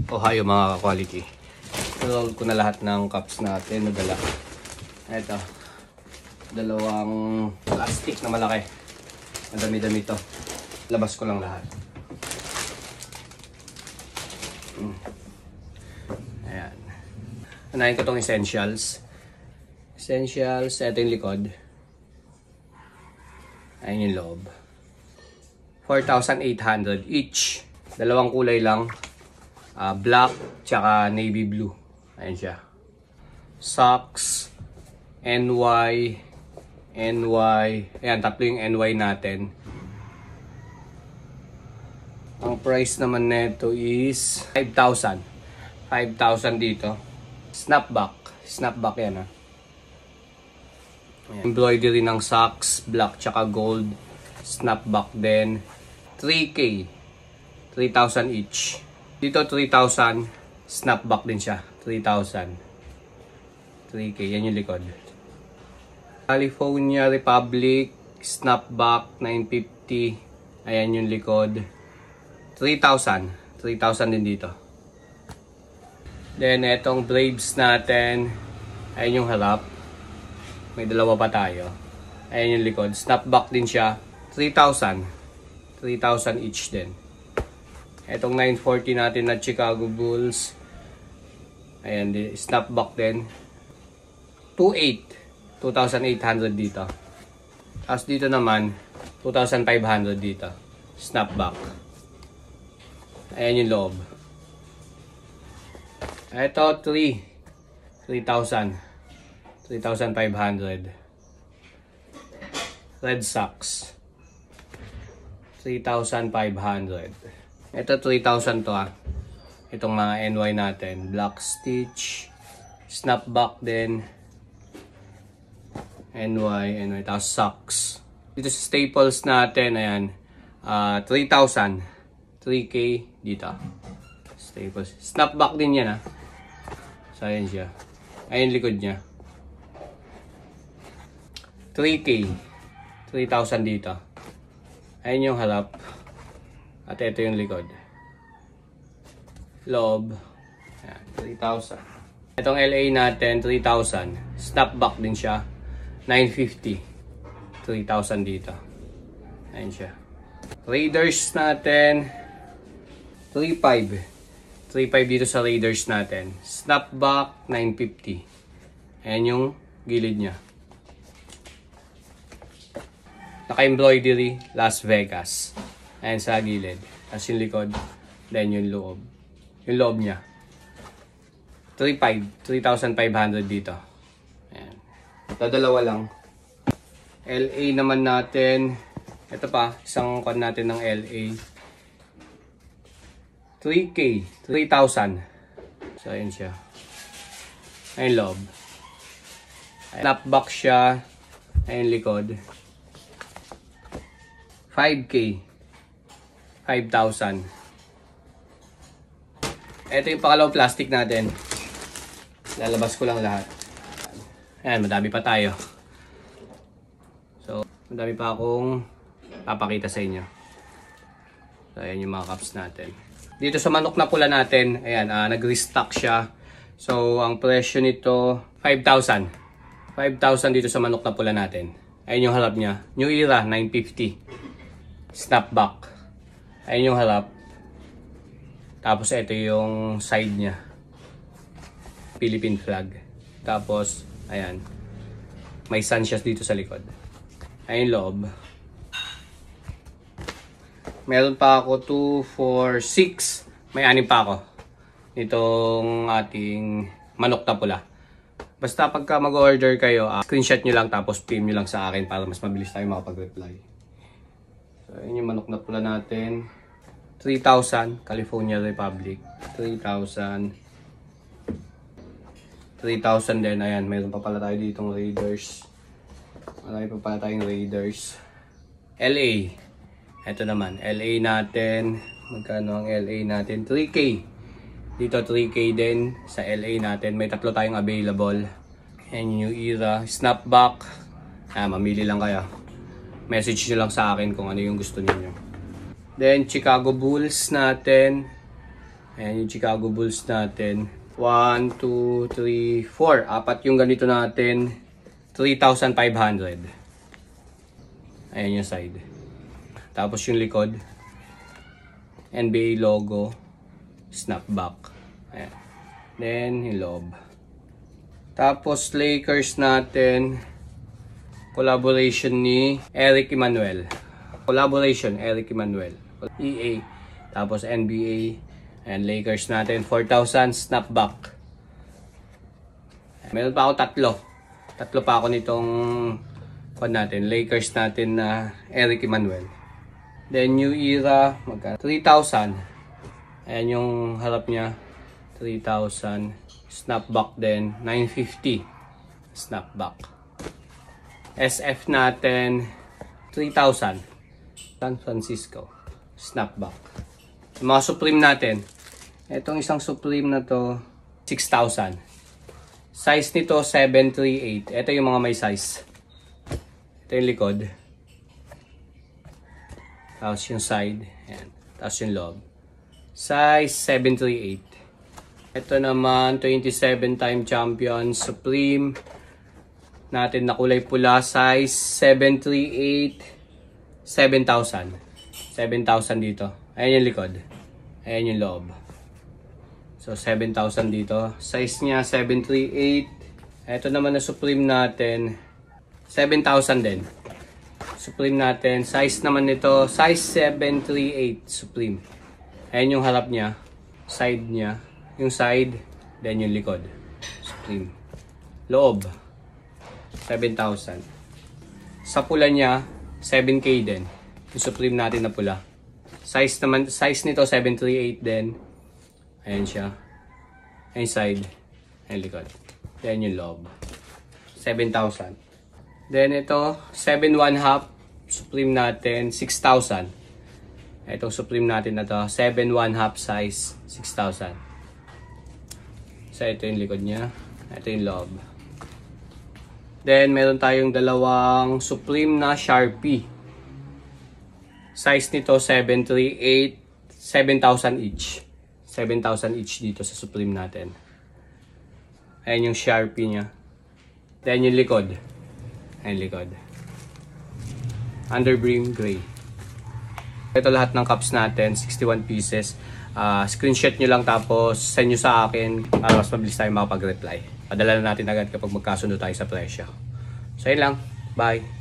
Ohio mga quality. Roll ko na lahat ng cups natin na dala. Ito. Dalawang plastic na malaki. Madami-dami to. Labas ko lang lahat. Ayan. Anahin ko tong essentials. Essentials. Ito yung likod. Ayan yung loob. 4,800 each. Dalawang kulay lang. Black tsaka navy blue. Ayan siya. Socks. NY. Ayan, tatlo yung NY natin. Ang price naman neto is 5,000. 5,000 dito. Snapback yan Ayan. Embroidery ng socks. Black tsaka gold. Snapback din. 3K. 3,000 each. Dito 3,000. Snapback din siya. 3,000. 3K. Yan yung likod. California Republic. Snapback. 950. Ayan yung likod. 3,000. 3,000 din dito. Then, etong Braves natin. Ayan yung harap. May dalawa pa tayo. Ayan yung likod. Snapback din siya. 3,000. 3,000 each din. Etong 940 natin na Chicago Bulls. Ayan, snapback din. 2,800 dito. Tapos dito naman, 2,500 dito. Snapback. Ayan yung loob. Ito, 3,000. 3,500. Red Sox. 3,500. Ito 3,000 to Itong mga NY natin. Black Stitch. Snapback din. NY. Tapos socks. Dito sa staples natin, ayan. 3,000. 3K dito. Staples. Snapback din yan So, ayan siya. Ayan likod niya. 3K. 3,000 dito. Ayan yung harap. At ito yung likod. Loob. Ayan, 3,000. Itong LA natin, 3,000. Snapback din siya. 950. 3,000 dito. Ayan siya. Raiders natin, 3,500. 3,500 dito sa Raiders natin. Snapback, 950. Ayan yung gilid niya. Naka-embroidery, Las Vegas. Ayan sa gilid. Tapos yung likod. Then yung loob. Yung loob niya. 3,500 dito. Ayan. Dadalawa lang. LA naman natin. Ito pa. Isang kon natin ng LA. 3K. 3,000. So, ayan siya. Ayan loob. Snapback siya. Ayan likod. 5K. 5,000. Ito yung pangalawang plastic natin. Lalabas ko lang lahat. Ayan, madami pa tayo. So, madami pa akong papakita sa inyo. So, ayan yung mga cups natin. Dito sa manok na pula natin, ayan, nag-restock siya. So, ang presyo nito, 5,000. 5,000 dito sa manok na pula natin. Ayan yung harap niya. New Era, 950. Snapback. Ayan yung harap. Tapos ito yung side niya. Philippine flag. Tapos, ayan. May sunshine dito sa likod. Ayan yung loob. Meron pa ako 2, 4, 6. May 6 pa ako. Itong ating manok na pula. Basta pagka mag-order kayo, screenshot nyo lang tapos PM nyo lang sa akin para mas mabilis tayo makapag-reply. So, yun yung manok na pula natin. 3,000, California Republic. 3,000. 3,000 din. Ayan, mayroon pa pala tayo ditong Raiders. Marami pa pala tayong Raiders. LA. Ito naman, LA natin. Magkano ang LA natin? 3K. Dito 3K din sa LA natin. May tatlo tayong available. Ayan yung New Era. Snapback. Mamili lang kayo. Message nyo lang sa akin kung ano yung gusto niyo. Then, Chicago Bulls natin. Ayan yung Chicago Bulls natin. 1, 2, 3, 4. Apat yung ganito natin. 3,500. Ayan yung side. Tapos yung likod. NBA logo. Snapback. Ayan. Then yung loob. Tapos Lakers natin. Collaboration ni Eric Emanuel. Collaboration Eric Emanuel. EA. Tapos NBA. And Lakers natin, 4,000 snapback. Meron pa ako tatlo. Tatlo pa ako nitong natin, Lakers natin na Eric Emanuel. Then New Era, 3,000. Ayan yung harap niya. 3,000. Snapback din, 950. Snapback. SF natin, 3,000. San Francisco. Snapback. Yung mga Supreme natin. Itong isang Supreme na to, 6,000. Size nito, 738. Ito yung mga may size. Ito yung likod. Tapos yung side. Ayan. Tapos yung loob. Size, 738. Ito naman, 27-time champion Supreme. Natin na kulay pula. Size, 738. 7,000. 7,000 dito. Ayan yung likod. Ayan yung loob. So, 7,000 dito. Size niya, 738. Ito naman na Supreme natin. 7,000 din. Supreme natin. Size naman nito, size 738 Supreme. Ayan yung harap niya. Side niya. Yung side. Then yung likod. Supreme. Loob. 7,000. Sa pula niya, 7K din. Yung Supreme natin na pula. Size naman, size nito 738 din. Ayan siya. Ayan side. Ayan likod. Ayan yung loob. 7,000. Then ito, 7/1/2 Supreme natin, 6,000. Itong Supreme natin na to, 7/1/2 size, 6,000. So ito yung likod niya. Ito yung loob. Then meron tayong dalawang Supreme na Sharpie. Size nito 738, 7,000 each. 7,000 each dito sa Supreme natin. Ayan yung Sharpie niya. Then yung likod. Ayan likod. Underbrim gray. Ito lahat ng cups natin, 61 pieces. Screenshot nyo lang tapos send nyo sa akin para mas mabilis tayo makapag-reply. Padala na natin agad kapag magkasundo tayo sa presyo. So yun lang. Bye!